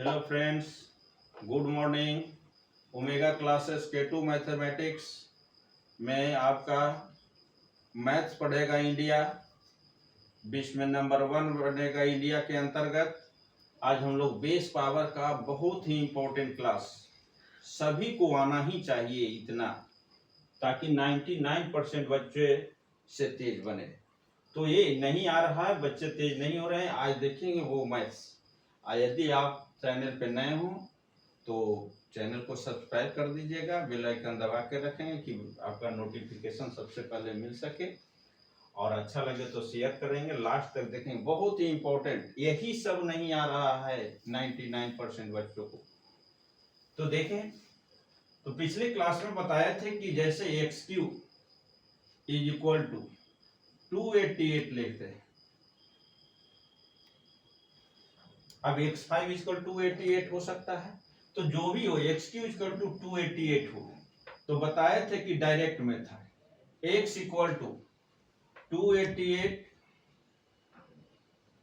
Hello friends, good morning. Omega classes K2 mathematics में आपका maths पढ़ेगा इंडिया, विश्व में नंबर 1 बनेगा इंडिया के अंतर्गत। आज हम लोग बेस पावर का बहुत ही इम्पोर्टेंट क्लास, सभी को आना ही चाहिए इतना, ताकि 99% बच्चे से तेज बने। तो ये नहीं आ रहा है, बच्चे तेज नहीं हो रहे हैं, आज देखेंगे वो मैथ्स। यदि आप चैनल पे नए हो तो चैनल को सब्सक्राइब कर दीजिएगा, बेल आइकन दबा के रखेंगे कि आपका नोटिफिकेशन सबसे पहले मिल सके, और अच्छा लगे तो शेयर करेंगे। लास्ट तक देखेंगे, बहुत ही इम्पोर्टेंट। यही सब नहीं आ रहा है 99% बच्चों को। तो देखें, तो पिछले क्लास में बताए थे कि जैसे x³ इज इक्वल टू 288 लिखते हैं। अब x5 इक्वल 288 हो सकता है, तो जो भी हो x³ इक्वल टू 288 हो, तो बताए थे कि direct method x equal to 288,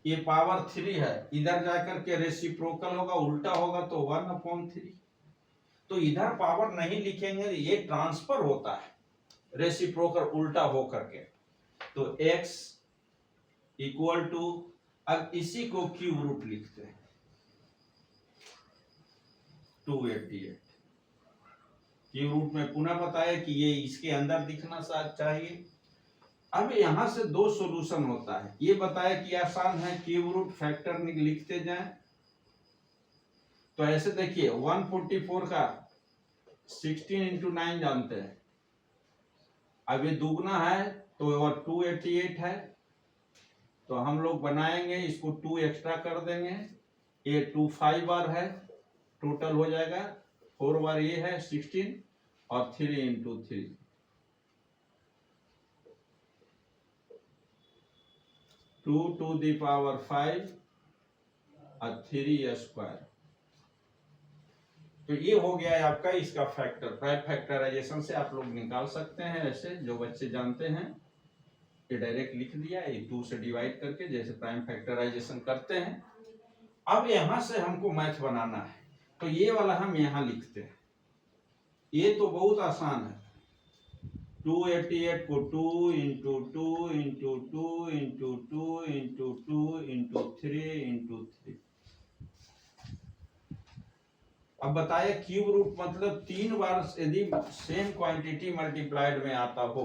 ये पावर 3 है, इधर जाकर के रेसिप्रोकल होगा, उल्टा होगा तो 1/3। तो इधर पावर नहीं लिखेंगे, ये ट्रांसफर होता है रेसिप्रोकल उल्टा हो करके। तो x इक्वल टू, अब इसी को क्यूब रूट लिखते हैं 288। क्यूब रूट में पुनः बताया कि ये इसके अंदर दिखना चाहिए। अब यहां से दो सॉल्यूशन होता है, ये बताया कि आसान है, क्यूब रूट फैक्टर लिखते जाएं। तो ऐसे देखिए 144 का 16 × 9 जानते हैं, अब ये दुगना है तो और 288 है, तो हम लोग बनाएंगे, इसको 2 एक्स्ट्रा कर देंगे, ये 2 5 बार है, टोटल हो जाएगा 4 बार ये है 16 और 3 × 3 2 to the power 5 और 3 स्क्वायर। तो ये हो गया है आपका इसका फैक्टर। प्राइम फैक्टराइजेशन से आप लोग निकाल सकते हैं, ऐसे जो बच्चे जानते हैं ये डायरेक्ट लिख दिया, ये 2 से डिवाइड करके जैसे प्राइम फैक्टराइजेशन करते हैं। अब यहां से हमको मैथ बनाना है, तो ये वाला हम यहां लिखते हैं। ये तो बहुत आसान है, 288 को 2 × 2 × 2 × 2 × 2 × 3 × 3। अब बताइए क्यूब रूट मतलब 3 बार यदि सेम क्वांटिटी मल्टीप्लाइड में आता हो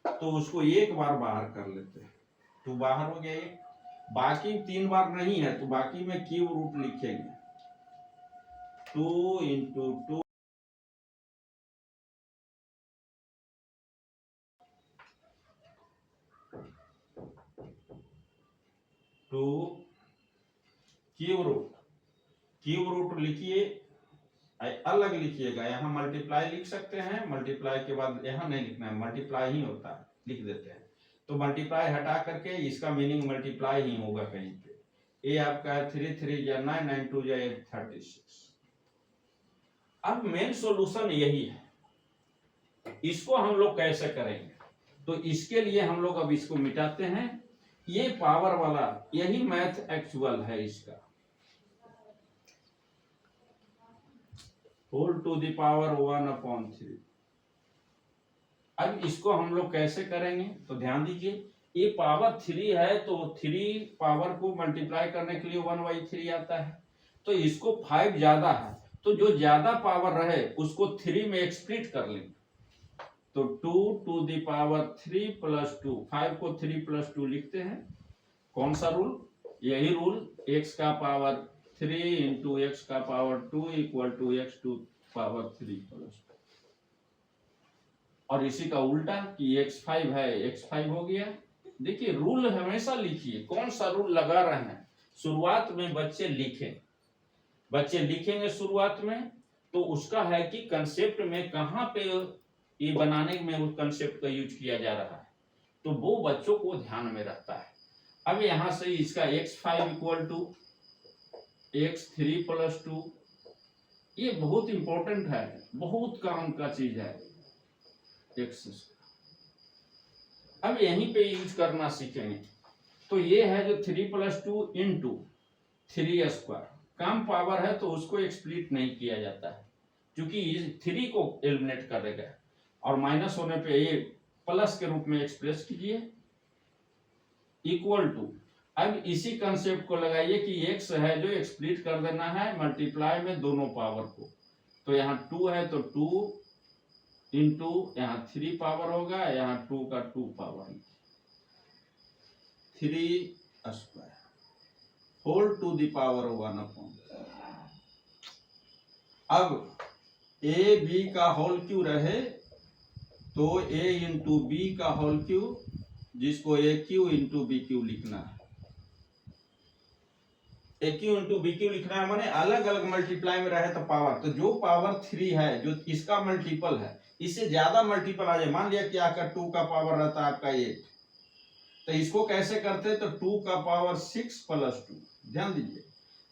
तो उसको एक बार बाहर कर लेते हैं, तो बाहर हो गया एक। बाकी 3 बार नहीं है तो बाकी में क्यूब रूट लिखेंगे 2 × 2 2 क्यूब रूट लिखिए, अलग लिखिएगा। यहाँ मल्टीप्लाई लिख सकते हैं, मल्टीप्लाई के बाद यहाँ नहीं लिखना है, मल्टीप्लाई ही होता है, लिख देते हैं। तो मल्टीप्लाई हटा करके इसका मीनिंग मल्टीप्लाई ही होगा कहीं पे। ये आपका है 3 3 या 9 9 2 या 36। अब मेन सॉल्यूशन यही है, इसको हम लोग कैसे करेंगे? तो इसके लिए हम लोग अब इसको मिटाते हैं। ये पावर वाला यही मैथ एक्चुअल है इसका, होल टू द पावर 1/3। अब इसको हम लोग कैसे करेंगे? तो ध्यान दीजिए, ये पावर 3 है तो 3 पावर को मल्टीप्लाई करने के लिए 1/3 आता है। तो इसको 5 ज्यादा है, तो जो ज्यादा पावर रहे उसको 3 में एक्सप्लिट कर लेंगे। तो 2 to the power 3 + 2, 5 को 3 + 2 लिखते हैं। कौन सा रूल? यही रूल, x का पावर 3 × x का पावर 2 = x to पावर 3 + 2। और इसी का उल्टा कि x5 है, x5 हो गया। देखिए रूल हमेशा लिखिए, कौन सा रूल लगा रहे हैं। शुरुआत में बच्चे लिखेंगे शुरुआत में, तो उसका है कि कंसेप्ट में कहां पे ये बनाने में उस कंसेप्ट का यूज किया जा रहा है, तो वो बच्चों को ध्यान में रहता है। अब यहां से इसका x5 = x3 + 2, ये बहुत इंपॉर्टेंट है, बहुत काम का चीज है x। अब यहीं पे यूज करना सीखेंगे। तो ये है जो 3 + 2 × 3 स्क्वायर, कम पावर है तो उसको एक्सप्लिट नहीं किया जाता है, क्योंकि ये 3 को एलिमिनेट करेगा। और माइनस होने पे ये प्लस के रूप में एक्सप्रेस कीजिए, इक्वल टू। अब इसी कंसेप्ट को लगाइए कि x है जो एक्सप्लिट कर देना है मल्टीप्लाई में दोनों पावर को। तो यहाँ 2 है तो 2 इंटू यहाँ 3 पावर होगा, यहाँ 2 का 2 power 3 square whole to the power 1/। अब ए बी का होल क्यू रहे तो a इंटू बी का होल क्यू, जिसको A cube into B cube लिखना है। A cube into B cube लिखना है माने अलग अलग मल्टीप्लाई में रहे तो पावर, तो जो पावर 3 है जो इसका मल्टीपल है, इससे ज्यादा मल्टीपल आ जाए, मान लिया कि आपका 2 का पावर रहता है आपका 8, तो इसको कैसे करते तो 2 का पावर 6 प्लस 2। ध्यान दीजिए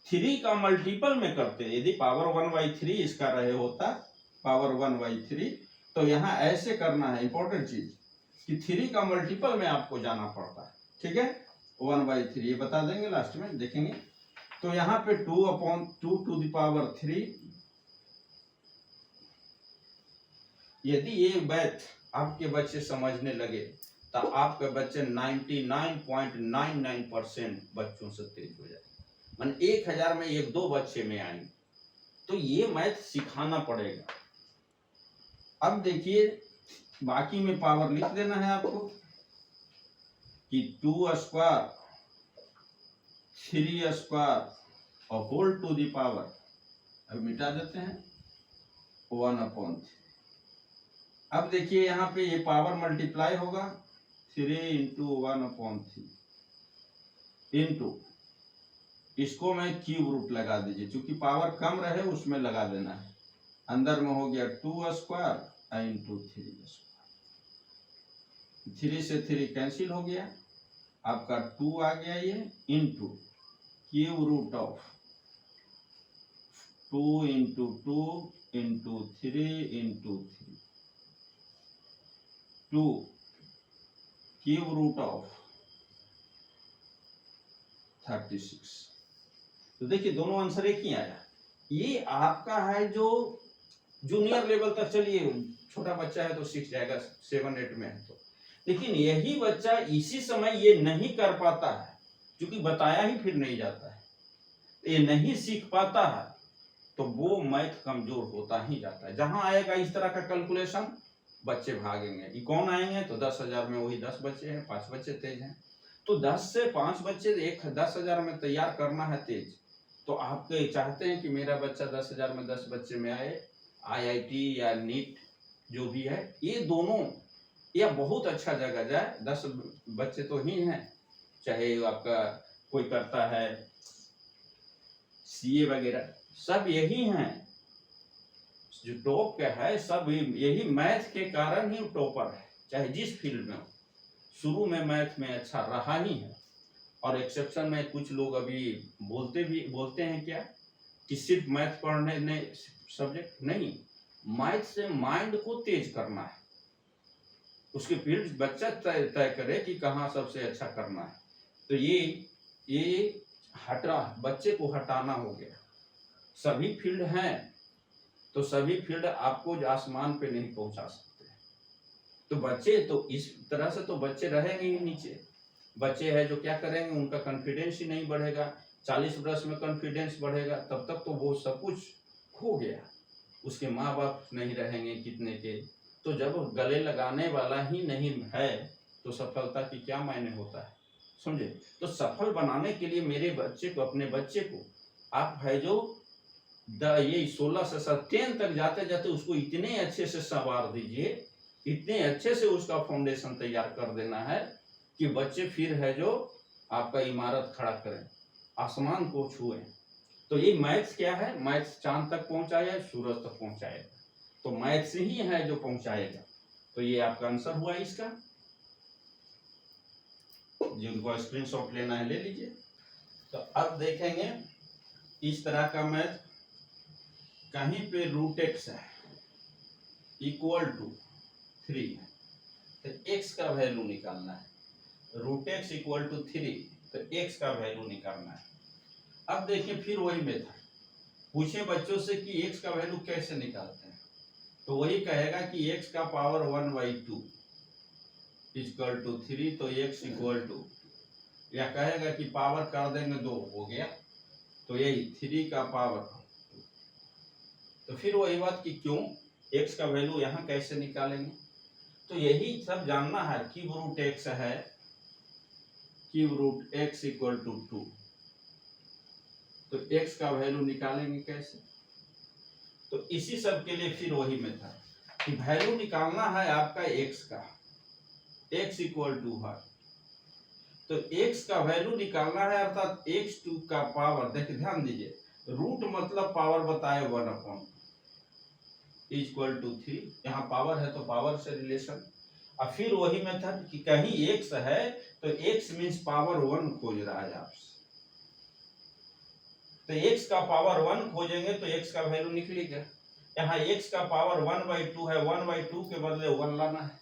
3 का मल्टीपल में करते, यदि पावर 1/3 इसका रहे होता पावर 1/3, तो यहाँ ऐसे करना है। इंपॉर्टेंट चीज कि 3 का मल्टीपल में आपको जाना पड़ता है, ठीक है। 1/3 ये बता देंगे लास्ट में देखेंगे। तो यहाँ पे 2/2 टू द पावर 3। यदि ये मैथ आपके बच्चे समझने लगे तो आपके बच्चे 99.99% बच्चों से तेज हो जाए, मान 1000 में 1-2 बच्चे में आएंगे। तो ये मैथ सिखाना पड़ेगा। अब देखिए बाकी में पावर लिख देना है आपको कि 2 स्क्वायर 3 स्क्वायर और होल टू दी पावर, अब मिटा देते हैं 1/3। अब देखिए यहाँ पे ये पावर मल्टीप्लाई होगा 3 इंटू 1/3 इंटू, इसको मैं क्यूब रूट लगा दीजिए, क्योंकि पावर कम रहे उसमें लगा देना है। अंदर में हो गया 2 स्क्वायर इंटू 3 स्क्वायर, 3 से 3 कैंसिल हो गया, आपका 2 आ गया ये, into cube root of 2 into 2 into 3 into 3, 2 cube root of 36। तो देखिए दोनों आंसर एक ही आया। ये आपका है जो जूनियर लेवल तक, चलिए छोटा बच्चा है तो 6 जाएगा, 7-8 में है तो, लेकिन यही बच्चा इसी समय ये नहीं कर पाता है, क्योंकि बताया ही फिर नहीं जाता है, ये नहीं सीख पाता है, तो वो मैथ कमजोर होता ही जाता है। जहां आएगा इस तरह का कैलकुलेशन बच्चे भागेंगे। ये कौन आएंगे तो 10,000 में वही 10 बच्चे हैं, 5 बच्चे तेज हैं, तो 10 से 5 बच्चे 10,000 में तैयार करना है तेज। तो आप चाहते हैं कि मेरा बच्चा 10,000 में 10 बच्चे में आए, IIT या नीट जो भी है, ये दोनों या बहुत अच्छा जगह जाए। 10 बच्चे तो ही हैं, चाहे आपका कोई करता है CA वगैरह, सब यही हैं जो टॉप के है, सब यही मैथ के कारण ही टॉपर है, चाहे जिस फील्ड में हो। शुरू में मैथ में अच्छा रहा ही है, और एक्सेप्शन में कुछ लोग अभी बोलते हैं क्या कि सिर्फ मैथ पढ़ने ने सब्जेक्ट नहीं, मैथ से माइंड को तेज करना है, उसके फील्ड बच्चा तय करे कि कहाँ सबसे अच्छा करना है। तो ये बच्चे को हटाना हो गया। सभी फील्ड हैं तो सभी फील्ड आपको आसमान पे नहीं पहुंचा सकते, तो बच्चे तो इस तरह से तो बच्चे रहेंगे ही नीचे। बच्चे हैं जो क्या करेंगे, उनका कॉन्फिडेंस ही नहीं बढ़ेगा। 40 वर्ष में कॉन्फिडेंस बढ़ेगा तब तक तो वो सब कुछ खो गया, उसके माँ बाप नहीं रहेंगे कितने के। तो जब गले लगाने वाला ही नहीं है तो सफलता की क्या मायने होता है, समझे। तो सफल बनाने के लिए मेरे बच्चे को, अपने बच्चे को आप है जो ये 16 से 10 तक जाते जाते उसको इतने अच्छे से संवार दीजिए, इतने अच्छे से उसका फाउंडेशन तैयार कर देना है कि बच्चे फिर है जो आपका इमारत खड़ा करें, आसमान को छुए। तो ये मैथ्स क्या है, मैथ्स चांद तक पहुंचाया, सूरज तक पहुंचाएगा, तो मैथ्स ही है जो पहुंचाएगा। तो ये आपका आंसर हुआ इसका। जिनको स्क्रीनशॉट लेना है ले लीजिए। तो अब देखेंगे इस तरह का मैथ, कहीं पे √x है इक्वल टू 3 है, तो x का वैल्यू निकालना है। √x इक्वल टू 3, तो x का वैल्यू निकालना है। अब देखिए फिर वही मेथड, पूछे बच्चों से कि x का वैल्यू कैसे निकालते हैं, तो वही कहेगा कि x का पावर 1/2 इक्वल टू 3, तो x इक्वल टू, या कहेगा कि पावर कर देंगे 2 हो गया, तो यही 3 का पावर। तो फिर वही बात कि क्यों x का वैल्यू यहाँ कैसे निकालेंगे, तो यही सब जानना है। क्यूब रूट x है, cube root x equal to 2, तो x का वैल्यू निकालेंगे कैसे, तो इसी सब के लिए फिर वही मेथड कि वैल्यू निकालना है आपका x का, x इक्वल टू है, तो x का वैल्यू निकालना है, अर्थात x2 का पावर, देखिए ध्यान दीजिए, रूट मतलब पावर बताए 1/2 इक्वल टू 3, यहाँ पावर है तो पावर से रिलेशन। और फिर वही मेथड कि कहीं x है तो x मीन्स पावर 1 खोज रहा है आपसे, तो x का पावर 1 खोजेंगे तो x का वैल्यू निकलेगा। यहाँ x का पावर 1/2 है, 1/2 के बदले 1 लाना है,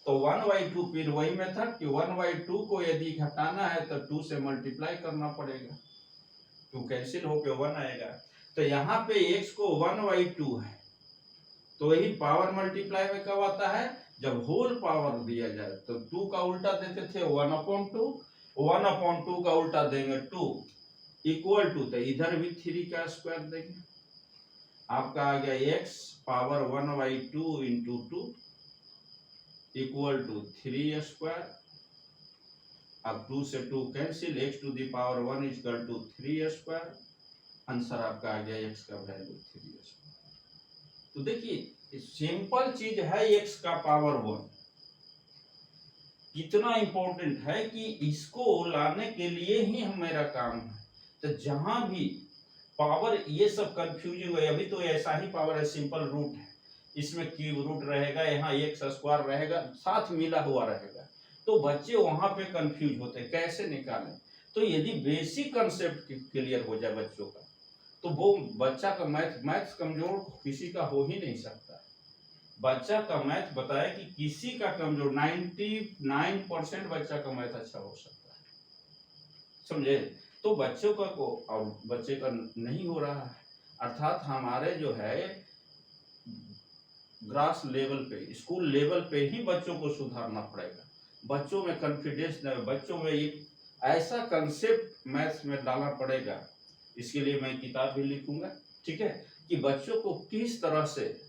तो 1/2 फिर वही मेथड कि 1/2 को यदि घटाना है तो 2 से मल्टीप्लाई करना पड़ेगा, 2 कैंसिल होके 1 आएगा। तो यहाँ पे x को 1/2 है, तो वही पावर मल्टीप्लाई में कब आता है, जब होल पावर दिया जाए, तो 2 का उल्टा देते थे 1/2, 1/2 का उल्टा देंगे 2 इक्वल टू, तो इधर भी 3 का स्क्वायर देंगे, आपका आ गया x power 1/2 into 2 equal to 3 square. अब 2 से 2 cancel, x to the power 1 equal to 3 square, answer आपका आ गया x का वैल्यू 3 स्क्वायर। तो देखिए सिंपल चीज है, x का पावर 1 कितना इंपॉर्टेंट है कि इसको लाने के लिए ही मेरा काम है। तो जहां भी पावर ये सब कंफ्यूजिंग है, अभी तो ऐसा ही पावर है, सिंपल रूट है, इसमें क्यूब रूट रहेगा, यहाँ x स्क्वायर रहेगा, साथ मिला हुआ रहेगा, तो बच्चे वहां पे कंफ्यूज होते हैं कैसे निकालें। तो यदि बेसिक कंसेप्ट क्लियर हो जाए बच्चों का, तो वो बच्चा का मैथ्स कमजोर किसी का हो ही नहीं सकता। बच्चा का मैथ बताए कि किसी का कमजोर 99% बच्चा का मैथ अच्छा हो सकता है, समझे। तो बच्चों का को और बच्चे का नहीं हो रहा है, अर्थात हमारे जो है ग्रास लेवल पे, स्कूल लेवल पे ही बच्चों को सुधारना पड़ेगा। बच्चों में कॉन्फिडेंस नहीं, बच्चों में एक ऐसा कंसेप्ट मैथ्स में डालना पड़ेगा। इसके लिए मैं किताब भी लिखूंगा, ठीक है, कि बच्चों को किस तरह से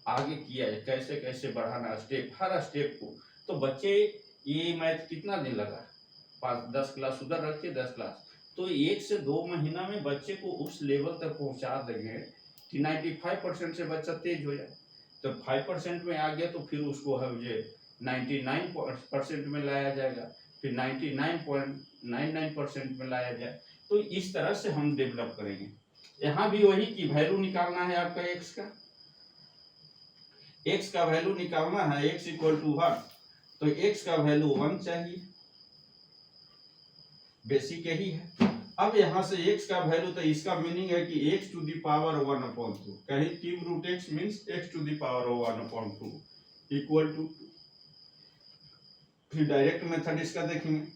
आगे किया है, कैसे कैसे बढ़ाना स्टेप, हर स्टेप को। तो बच्चे ये मैथ कितना दिन लगा, 5-10 क्लास उधर रखिए, 10 क्लास, तो 1 से 2 महीना में बच्चे को उस लेवल तक पहुंचा देंगे कि 95% से बच्चा तेज हो जाए। तो 5% में आ गया तो फिर उसको है मुझे 99% में लाया जाएगा, फिर 99.99% में लाया जाए। तो इस तरह से हम डेवलप करेंगे। यहाँ भी वही की वैल्यू निकालना है आपका x का, x का वैल्यू निकालना है, x इक्वल टू 1, तो x का वैल्यू 1 चाहिए, बेसिक यही है। अब यहाँ से x का वैल्यू, तो इसका मीनिंग है कि x टू द पावर 1/2, कहीं cube root x means x to the power 1/2 equal to, फिर डायरेक्ट मेथड इसका देखेंगे,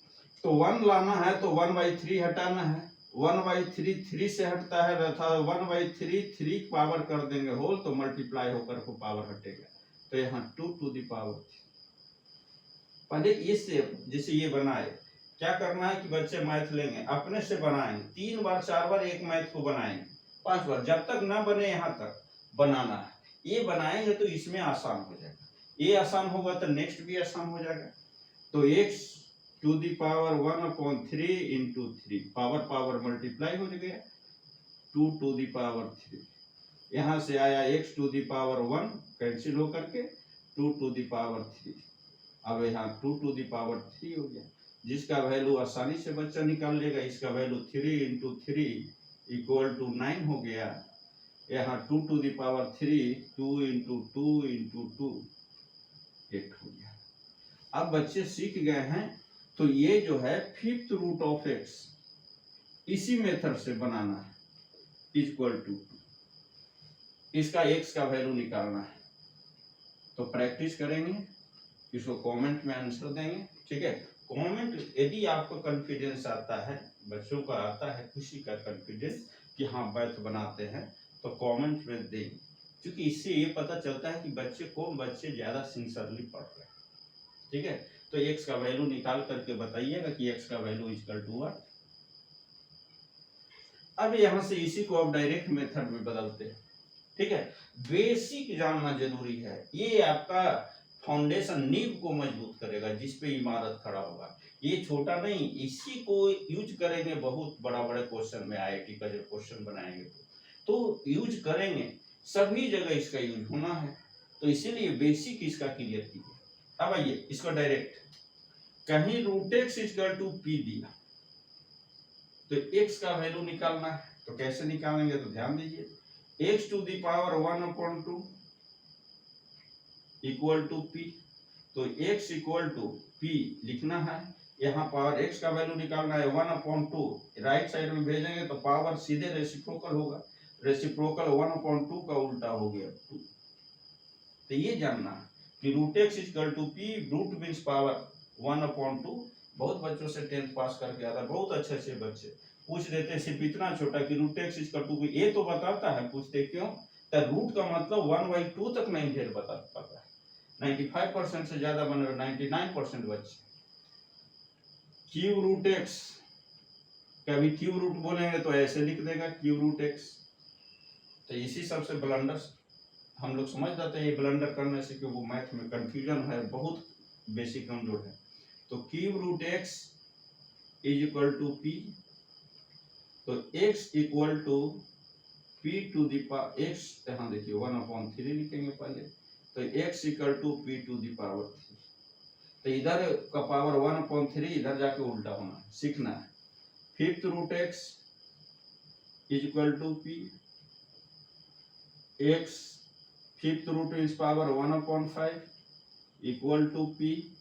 तो 1 लाना है तो 1/3 हटाना है, 1/3 3 से हटता है, अर्थात 1/3 3 पावर कर देंगे होल, तो मल्टीप्लाई होकर को पावर हटेगा, तो यहाँ 2 टू द पावर 3। पहले इससे जैसे ये बनाए, क्या करना है कि बच्चे मैथ लेंगे, अपने से बनाएंगे, 3 बार 4 बार एक मैथ को बनाएंगे, 5 बार, जब तक ना बने यहाँ तक बनाना है। ये बनाएंगे तो इसमें आसान हो जाएगा, ये आसान होगा तो नेक्स्ट भी आसान हो जाएगा। तो x to the power 1/3 into 3, power power multiply हो गया, 2 टू द पावर 3, यहाँ से आया x to the power 1 cancel होकर के 2 टू द पावर 3, अब यहाँ 2 टू द पावर 3 हो गया, जिसका वैल्यू आसानी से बच्चा निकाल लेगा। इसका वैल्यू 3 इंटू 3 इक्वल टू 9 हो गया, यहाँ 2 to the power 3, 2 into 2 into 2 8 हो गया। अब बच्चे सीख गए हैं, तो ये जो है 5th रूट ऑफ x इसी मेथड से बनाना है, इक्वल टू इसका x का वैल्यू निकालना है। तो प्रैक्टिस करेंगे, इसको कमेंट में आंसर देंगे, ठीक है। कमेंट, यदि आपको कॉन्फिडेंस आता है, बच्चों का आता है खुशी का कॉन्फिडेंस कि हाँ मैथ बनाते हैं, तो कमेंट में दें, क्योंकि इससे ये पता चलता है कि कौन बच्चे ज़्यादा सिंसियरली पढ़ रहे हैं। ठीक है, तो x का वैल्यू निकाल करके बताइएगा कि x का वैल्यू इक्वल टू व्हाट। अब यहाँ से इसी को अब डायरेक्ट मेथड में बदलते हैं। ठीक है, बेसिक जानना जरूरी है, ये आपका फाउंडेशन, नींव को मजबूत करेगा, जिस पे इमारत खड़ा होगा। ये छोटा नहीं, इसी को यूज करेंगे बहुत बड़ा बड़े क्वेश्चन में, आईआईटी का जब क्वेश्चन बनाएंगे तो यूज करेंगे, सभी जगह इसका यूज होना है, तो इसीलिए बेसिक इसका क्लियर कीजिए। अब आइए इसको डायरेक्ट, कहीं root X equal to P दिया तो x का वैल्यू निकालना है, तो कैसे निकालेंगे, तो ध्यान दीजिए, x to the power 1/2 equal to P, तो x इक्वल टू पी लिखना है, यहाँ पावर x का वैल्यू निकालना है 1/2, राइट साइड में भेजेंगे तो पावर सीधे रेसिप्रोकल होगा, रेसिप्रोकल 1/2 का उल्टा हो गया 2। तो ये जानना है कि root X equal to P, root means power 1/2। बहुत बच्चों से 10th पास करके आता है, बहुत अच्छे अच्छे बच्चे पूछ देते हैं सिर्फ इतना छोटा कि रूट एक्स इक्वल टू, ये तो बताता है, पूछते क्यों, तो रूट का मतलब 1/2 तक नहीं ढेर बता पाता है। 95% से ज्यादा बन रहे, 99% बच्चे क्यूब रूट एक्स, कभी क्यूब रूट बोलेंगे तो ऐसे लिख देगा क्यूब रूट एक्स। तो इसी सबसे ब्लंडर हम लोग समझ जाते हैं, ये ब्लंडर करने से क्योंकि मैथ में कंफ्यूजन है, बहुत बेसिक कमजोर है। तो cube root X is equal to P, तो x equal to P to the power, x यहाँ देखिए 1/3 लिखेंगे पहले, तो x equal to P to the power 3, तो इधर का पावर 1/3 इधर जाके उल्टा होना सीखना है। Fifth root x is equal to P, x fifth root is power 1/5 equal to P,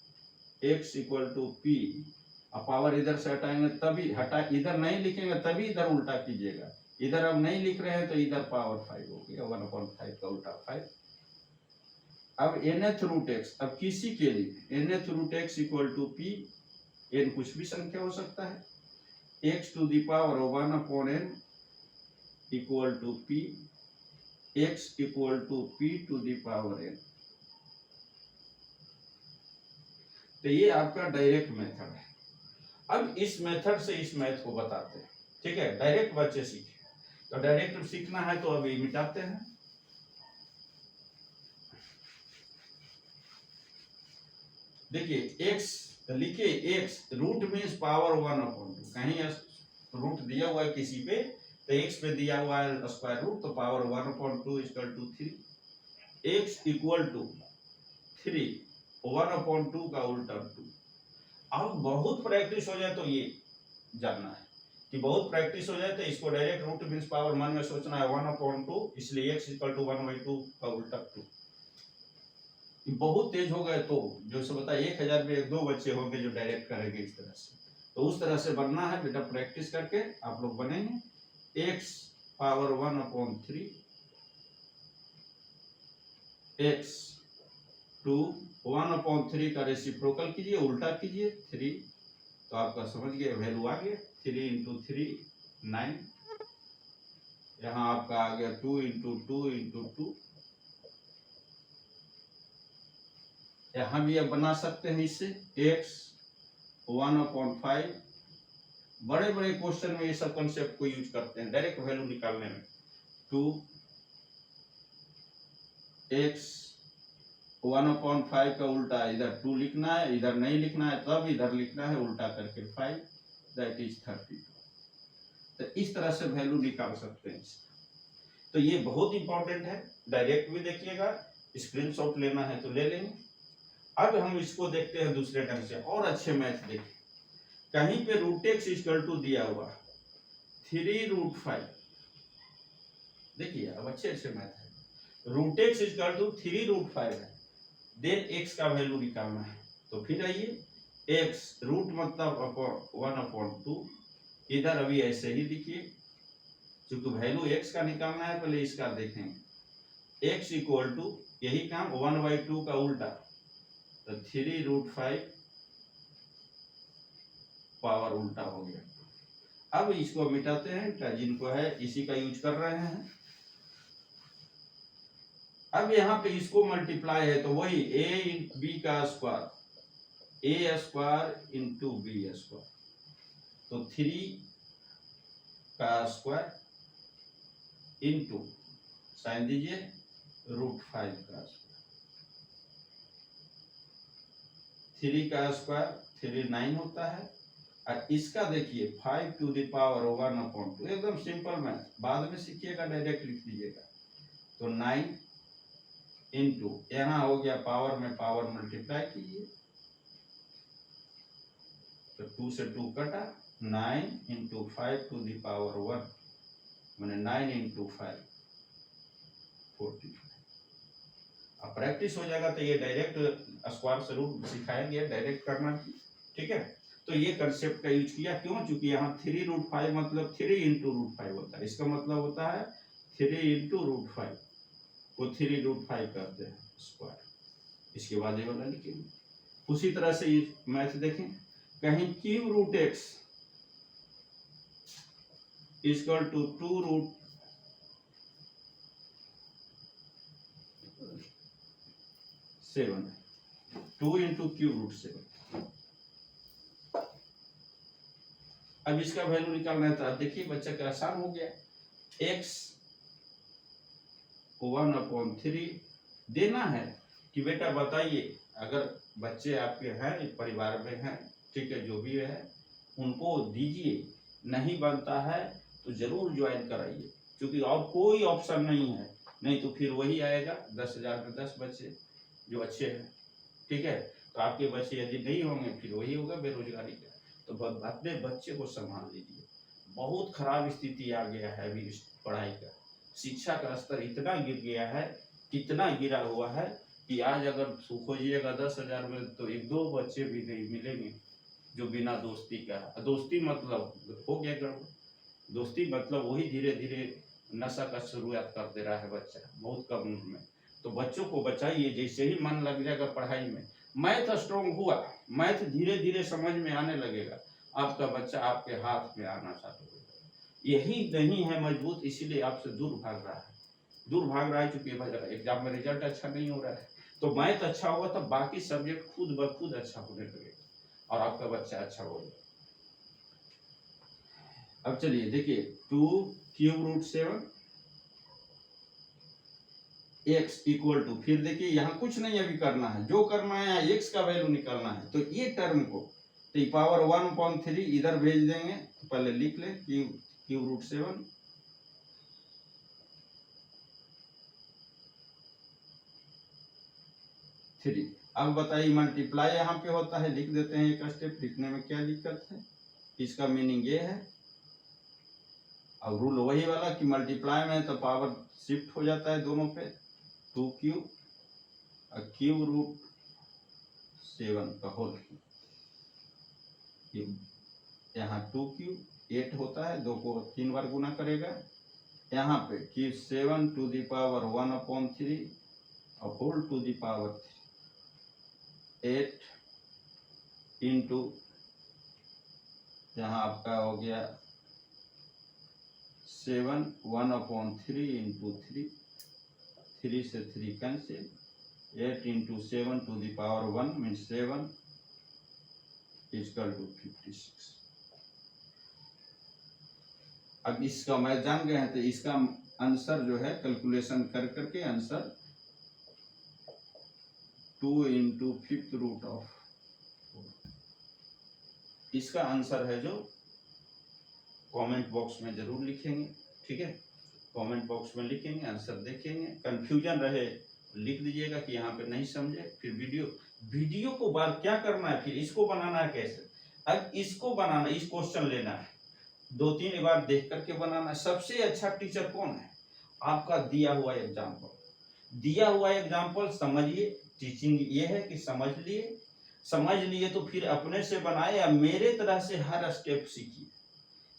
x equal to P, अब पावर इधर से हटाएंगे तभी, हटा इधर नहीं लिखेंगे तभी इधर उल्टा कीजिएगा, इधर अब नहीं लिख रहे हैं तो इधर पावर 5 हो गया, 1/5 का उल्टा 5। अब nth रूट x, अब किसी के लिए nth root x equal to P, n कुछ भी संख्या हो सकता है, x to the power 1/n equal to P, x equal to p to the power n। तो ये आपका डायरेक्ट मेथड है। अब इस मेथड से इस मैथ को बताते हैं, ठीक है, डायरेक्ट बच्चे सीखे, तो डायरेक्ट सीखना है तो अभी मिटाते हैं। देखिए x लिखिए, x रूट मीन्स पावर 1/2, कहीं रूट दिया हुआ है किसी पे, तो x पे दिया हुआ है स्क्वायर रूट, तो power 1/2 equal to 3, x equal to 3, 1/2 का उल्टा 2। अब बहुत प्रैक्टिस हो जाए तो ये जानना है कि बहुत प्रैक्टिस हो जाए तो इसको डायरेक्ट रूट मीन्स पावर मन में सोचना है 1/2, इसलिए x इक्वल टू 1/2 का उल्टा 2। बहुत तेज हो गए तो जो से बता 1000 में 1-2 बच्चे होंगे जो डायरेक्ट करेंगे इस तरह से, तो उस तरह से बनना है बेटा, प्रैक्टिस करके आप लोग बनेंगे। x पावर 1/3, x टू 1/3 का रेसिप्रोकल कीजिए, उल्टा कीजिए 3, तो आपका समझ गए वैल्यू आ गया 3 × 3 9, यहाँ आपका आ गया 2 × 2 × 2। यहाँ भी आप बना सकते हैं इससे, x 1/5, बड़े बड़े क्वेश्चन में ये सब कॉन्सेप्ट को यूज करते हैं डायरेक्ट वैल्यू निकालने में। 2x 1/5 का उल्टा इधर 2 लिखना है, इधर नहीं लिखना है, तब इधर लिखना है उल्टा करके 5, दैट इज 32। तो इस तरह से वैल्यू निकाल सकते हैं। तो ये बहुत इंपॉर्टेंट है, डायरेक्ट भी देखिएगा, स्क्रीनशॉट लेना है तो ले लेंगे। अब हम इसको देखते हैं दूसरे ढंग से, और अच्छे मैथ देखिए, कहीं पे रूट एक्स इक्वल टू दिया हुआ 3√5, देखिए अब अच्छे अच्छे मैथ है, रूट एक्स इक्वल टू 3√5 है, देन x का वैल्यू निकालना है, तो फिर आइए x रूट मतलब 1/2, इधर अभी ऐसे ही लिखिए, क्योंकि वैल्यू x का निकालना है, पहले इसका देखेंगे, x इक्वल टू यही काम 1/2 का उल्टा, तो 3√5 पावर उल्टा हो गया। अब इसको मिटाते हैं, जिनको है इसी का यूज कर रहे हैं। अब यहाँ पे इसको मल्टीप्लाई है तो वही ए बी का स्क्वायर, ए स्क्वायर इंटू बी स्क्वायर, तो 3 का स्क्वायर इंटू साइन दीजिए √5 का स्क्वायर, 3 का स्क्वायर 3 9 होता है। और इसका देखिए 5 टू द पावर 1/2, एकदम सिंपल मैथ, बाद में सीखिएगा, डायरेक्ट लिख दीजिएगा। तो 9 इंटू यहाँ हो गया पावर में पावर मल्टीप्लाई कीजिए, तो 2 से 2 कटा, 9 इंटू 5 टू द पावर 1, मैंने 9 इंटू 5 45। अब प्रैक्टिस हो जाएगा तो ये डायरेक्ट स्क्वायर से रूट सिखाएंगे, डायरेक्ट करना, ठीक है। तो ये कंसेप्ट का यूज किया, क्यों? क्योंकि यहाँ 3√5 मतलब 3 इंटू √5 होता है, इसका मतलब होता है 3 इंटू √5 को 3√5 करते हैं स्क्वायर। इसके बाद ये वाला लिखेंगे। उसी तरह से ये मैथ देखें, कहीं cube root X equal to 2√7, 2 into cube √7। अब इसका वैल्यू निकालना है, तो अब देखिए बच्चा का आसान हो गया। x 1/3 देना है कि बेटा बताइए, अगर बच्चे आपके हैं, परिवार में हैं, ठीक है, जो भी है उनको दीजिए, नहीं बनता है तो जरूर ज्वाइन कराइए, क्योंकि और कोई ऑप्शन नहीं है, नहीं तो फिर वही आएगा 10,000 में 10 बच्चे जो अच्छे हैं, ठीक है। तो आपके बच्चे यदि नहीं होंगे फिर वही होगा बेरोजगारी का। तो अपने बच्चे को संभाल लीजिए, बहुत खराब स्थिति आ गया है अभी इस पढ़ाई का, शिक्षा का स्तर इतना गिर गया है, कितना गिरा हुआ है कि आज अगर खोजिएगा 10,000 में तो 1-2 बच्चे भी नहीं मिलेंगे जो बिना दोस्ती का। दोस्ती मतलब हो गया गड़बड़, दोस्ती मतलब वही धीरे धीरे नशा का शुरुआत कर दे रहा है बच्चा बहुत कम उम्र में। तो बच्चों को बचाइए, जैसे ही मन लग जाएगा पढ़ाई में, मैथ स्ट्रॉन्ग हुआ, मैथ धीरे धीरे समझ में आने लगेगा, आपका बच्चा आपके हाथ में आना चालू हो जाएगा। यही नहीं है मजबूत, इसीलिए आपसे दूर भाग रहा है, क्योंकि एग्जाम में रिजल्ट अच्छा नहीं हो रहा है। तो मैथ अच्छा होगा तो बाकी सब्जेक्ट खुद ब खुद अच्छा होने लगेगा और आपका बच्चा अच्छा होगा। अब चलिए देखिए, 2 क्यूब √7 x इक्वल टू, फिर देखिए यहाँ कुछ नहीं अभी करना है, जो करना है यहाँ x का वैल्यू निकालना है। तो ये टर्म को तो पावर 1/3 इधर भेज देंगे, तो पहले लिख लें क्यूब √7 3। अब बताइए मल्टीप्लाई यहाँ पे होता है, लिख देते हैं एक स्टेप, लिखने में क्या दिक्कत है, इसका मीनिंग ये है। अब रूल वही वाला कि मल्टीप्लाई में तो पावर शिफ्ट हो जाता है दोनों पे, 2 क्यूब √7 का होल, यहाँ 2 क्यूब 8 होता है, 2 को 3 बार गुना करेगा, यहाँ पे कि 7 टू द पावर 1/3 और whole to the power 8 into, यहाँ आपका हो गया 7 1/3 इंटू 3 से 3 cancel, 8 into 7 to the power 1 means 7 equal to 56। अब इसका मैं जान गए हैं, तो इसका आंसर जो है कैलकुलेशन कर करके answer 2 into 5th root of, इसका आंसर है जो कमेंट बॉक्स में जरूर लिखेंगे, ठीक है, कमेंट बॉक्स में लिखेंगे, आंसर देखेंगे, कंफ्यूजन रहे लिख दीजिएगा कि यहाँ पे नहीं समझे, फिर वीडियो को बार क्या करना है, फिर इसको बनाना है कैसे। अब इसको बनाना, इस क्वेश्चन लेना है, 2-3 बार देख करके बनाना है। सबसे अच्छा टीचर कौन है? आपका दिया हुआ एग्जाम्पल समझिए। टीचिंग ये है कि समझ लिए तो फिर अपने से बनाए, या मेरे तरह से हर स्टेप सीखिए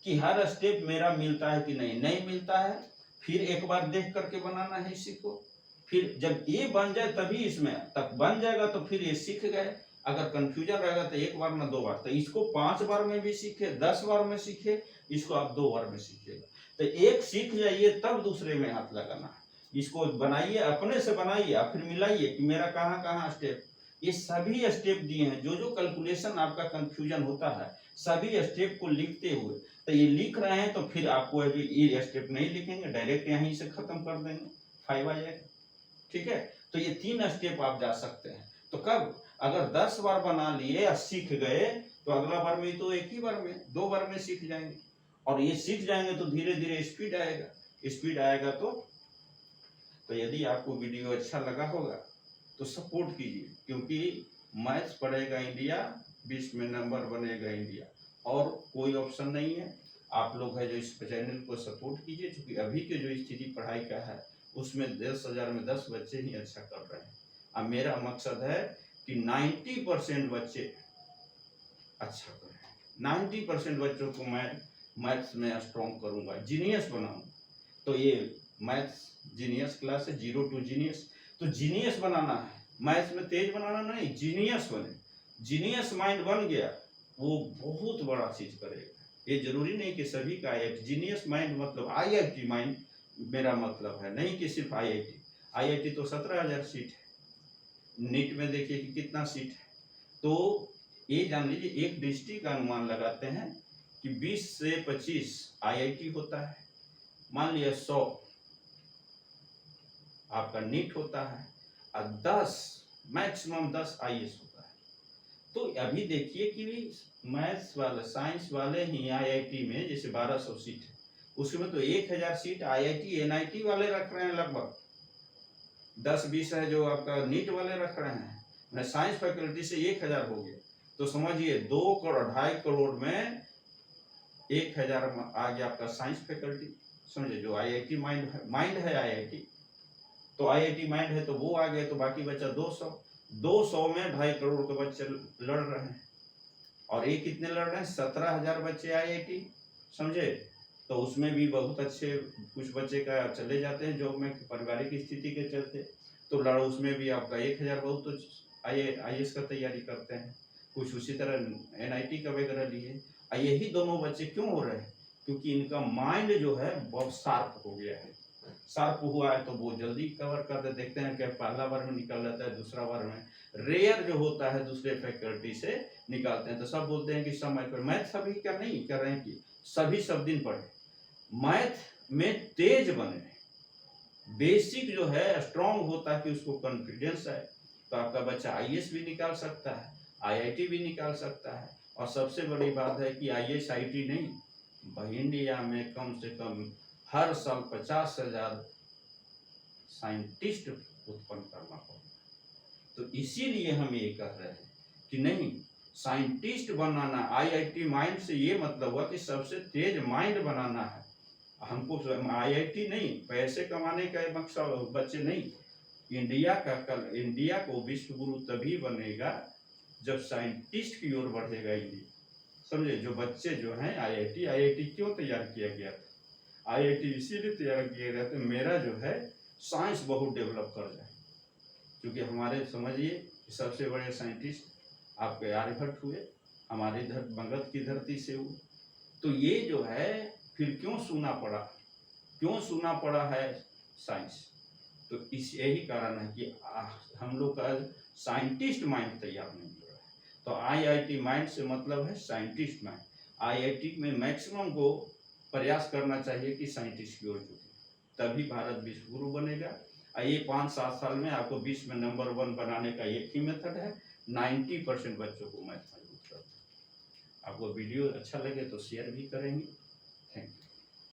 कि हर स्टेप मेरा मिलता है कि नहीं मिलता है, फिर एक बार देख करके बनाना है इसी को। फिर जब ये बन जाए तभी इसमें तक बन जाएगा, तो फिर ये सीख गए। अगर कंफ्यूजन रहेगा तो एक बार ना 2 बार, तो इसको 5 बार में भी सीखे, 10 बार में सीखे, इसको आप 2 बार में सीखिएगा। तो एक सीख जाइए तब दूसरे में हाथ लगाना है। इसको बनाइए, अपने से बनाइए, और फिर मिलाइए कि मेरा कहाँ कहाँ स्टेप, ये सभी स्टेप दिए हैं। जो जो कैलकुलेशन आपका कंफ्यूजन होता है, सभी स्टेप को लिखते हुए, तो ये लिख रहे हैं तो फिर आपको अभी ये स्टेप नहीं लिखेंगे, डायरेक्ट यहीं से खत्म कर देंगे, 5 आ जाएगा। ठीक है, तो ये 3 स्टेप आप जा सकते हैं। तो कब, अगर 10 बार बना लिए या सीख गए तो अगला बार में तो एक ही बार में, 2 बार में सीख जाएंगे। और ये सीख जाएंगे तो धीरे धीरे स्पीड आएगा, स्पीड आएगा तो यदि आपको वीडियो अच्छा लगा होगा तो सपोर्ट कीजिए, क्योंकि मैथ्स पढ़ेगा इंडिया, 20 में नंबर बनेगा इंडिया, और कोई ऑप्शन नहीं है। आप लोग है जो इस चैनल को सपोर्ट कीजिए, क्योंकि अभी के जो स्थिति पढ़ाई का है उसमें 10,000 में 10 बच्चे ही अच्छा कर रहे हैं। अब मेरा मकसद है कि 90% बच्चे अच्छा करें, 90% बच्चों को मैं मैथ्स में स्ट्रॉन्ग करूंगा, जीनियस बनाऊंगा। तो ये मैथ्स जीनियस क्लास है, 0 to जीनियस। तो जीनियस बनाना है, मैथ्स में तेज बनाना नहीं, जीनियस बने। जीनियस माइंड बन गया, वो बहुत बड़ा चीज करेगा। ये जरूरी नहीं कि सभी का IIT, जीनियस माइंड मतलब IIT माइंड मेरा मतलब है, नहीं कि सिर्फ IIT। IIT तो 17,000 सीट है, नीट में देखिए कि कितना सीट है। तो ये जान लीजिए, एक डिस्ट्रिक्ट का अनुमान लगाते हैं कि 20 से 25 IIT होता है, मान लिया 100 आपका नीट होता है, और 10 मैक्सिमम 10 IAS होता है। तो अभी देखिए कि मैथ्स वाले, साइंस वाले ही IIT में जैसे 1200 सीट है, उसमें तो 1000 सीट IIT NIT वाले रख रहे हैं, लगभग 10-20 है जो आपका नीट वाले रख रहे हैं। साइंस फैकल्टी से 1000 हो गया, तो समझिए 2 करोड़ 2.5 करोड़ में 1000 आ गया आपका साइंस फैकल्टी। समझे, जो IIT माइंड है IIT, तो IIT माइंड है तो वो आ गए, तो बाकी बचा 200 में 2.5 करोड़ के बच्चे लड़ रहे हैं। और ये कितने लड़ रहे हैं, 17,000 बच्चे IIT, समझे। तो उसमें भी बहुत अच्छे कुछ बच्चे का चले जाते हैं जॉब में, पारिवारिक स्थिति के चलते। तो लड़ उसमें भी आपका 1000 बहुत तो IAS का तैयारी करते हैं, कुछ उसी तरह NIT का वगैरह लिए। यही दोनों बच्चे क्यों हो रहे हैं, क्योंकि इनका माइंड जो है बहुत शार्प हो गया है। शार्प हुआ है तो वो जल्दी कवर कर दे, देखते हैं कि पहला बार में निकल जाता है, दूसरा बार में रेयर जो होता है दूसरे फैकल्टी से निकालते हैं। तो सब बोलते हैं कि समय पर मैथ सभी क्या नहीं कर रहे हैं कि सभी सब दिन पढ़े, मैथ में तेज बने, बेसिक जो है स्ट्रांग होता है कि उसको कॉन्फिडेंस है। तो आपका बच्चा IAS भी निकाल सकता है, IIT भी निकाल सकता है। और सबसे बड़ी बात है कि IAS IIT नहीं, इंडिया में कम से कम हर साल 50,000 साइंटिस्ट उत्पन्न करना पड़ेगा। तो इसीलिए हम ये कह रहे हैं कि नहीं, साइंटिस्ट बनाना, IIT माइंड से ये मतलब हुआ कि सबसे तेज माइंड बनाना है हमको। IIT नहीं, पैसे कमाने का मकसद बच्चे नहीं, इंडिया का कल, इंडिया को विश्व गुरु तभी बनेगा जब साइंटिस्ट की ओर बढ़ेगा इंडिया। समझे, जो बच्चे जो हैं IIT क्यों तैयार किया गया था, IIT इसीलिए तैयार किया गया था मेरा जो है साइंस बहुत डेवलप कर जाए। क्योंकि हमारे समझिए सबसे बड़े साइंटिस्ट आपके आर्यभट्ट हुए, हमारे इधर मगध की धरती से हुए। तो ये जो है फिर क्यों सुना पड़ा है साइंस, तो इस यही कारण है कि हम लोग का साइंटिस्ट माइंड तैयार नहीं हो रहा है। तो IIT माइंड से मतलब है साइंटिस्ट माइंड। IIT में मैक्सिमम को प्रयास करना चाहिए कि साइंटिस्ट की ओर झुके, तभी भारत विश्व गुरु बनेगा। ये 5-7 साल में आपको 20 में नंबर 1 बनाने का एक ही मेथड है, 90% बच्चों को मैथ मजबूत करता है। आपको वीडियो अच्छा लगे तो शेयर भी करेंगे। Thank you.